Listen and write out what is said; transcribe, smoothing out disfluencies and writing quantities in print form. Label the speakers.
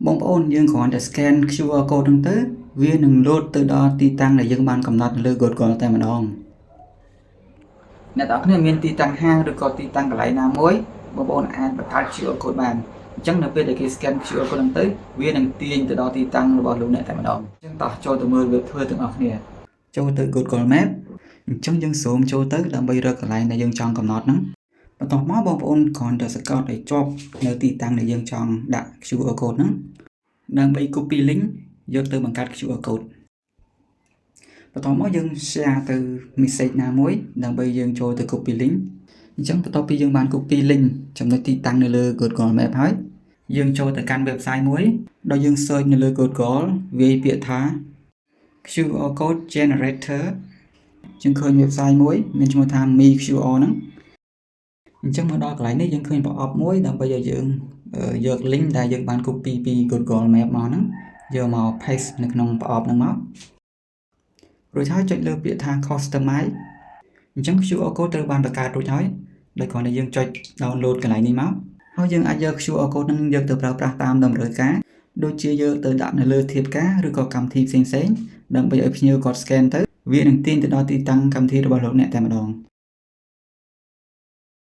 Speaker 1: បងប្អូនយើងគ្រាន់តែ scan QR code ហ្នឹងទៅវានឹង load ទៅដល់ទីតាំងដែលយើងបានកំណត់នៅលើ Google តែម្ដងអ្នកទាំងអស់គ្នាមានទីតាំងហាងឬក៏ទីតាំងកន្លែងណាមួយបងប្អូនអាចបង្កើត QR code បានអញ្ចឹងនៅពេលដែលគេ scan QR code ហ្នឹងទៅវានឹងទាញទៅដល់ទីតាំងរបស់លោកអ្នកតែម្ដងអញ្ចឹងតោះចូលទៅមើលវាធ្វើទាំងអស់គ្នាចូលទៅ Google Map អញ្ចឹងយើង zoom ចូលទៅដើម្បីរកកន្លែងដែលយើងចង់កំណត់ហ្នឹងបន្ទាប់មកបងប្អូនគ្រាន់តែសង្កត់ឲ្យជាប់នៅទីតាំងដែលយើងចង់ដាក់ QR code ហ្នឹងដើម្បី copy link យកទៅបង្កើត QR code បន្ទាប់មកយើង share ទៅ message ណាមួយដើម្បីយើងចូលទៅ copy link អញ្ចឹងបន្ទាប់ពីយើងបាន copy link ចំណុចទីតាំងនៅលើ Google Map ហើយយើងចូលទៅកាន់ website មួយដោយយើង search នៅលើ Google វាយពាក្យថា QR code generator យើងឃើញ website មួយមានឈ្មោះថា Me QR ហ្នឹងអញ្ចឹងមកដល់កន្លែងនេះយើងឃើញប្រអប់មួយដើម្បីឲ្យយើងយក link ដែលយើងបាន copy ពី Google Map មកហ្នឹងយកមក paste នៅក្នុងប្រអប់ហ្នឹងមករួចហើយចុចលើពាក្យថា customize អញ្ចឹង QR code ត្រូវបានបង្កើតរួចហើយដោយគ្រាន់តែយើងចុច download កន្លែងនេះមកហើយយើងអាចយក QR code ហ្នឹងយកទៅប្រើប្រាស់តាមតម្រូវការដូចជាយកទៅដាក់នៅលើធៀបការឬក៏កម្មវិធីផ្សេងៗដើម្បីឲ្យភ្ញៀវគាត់ scan ទៅវានឹងទាញទៅដល់ទីតាំងកម្មវិធីរបស់លោកអ្នកតែម្ដង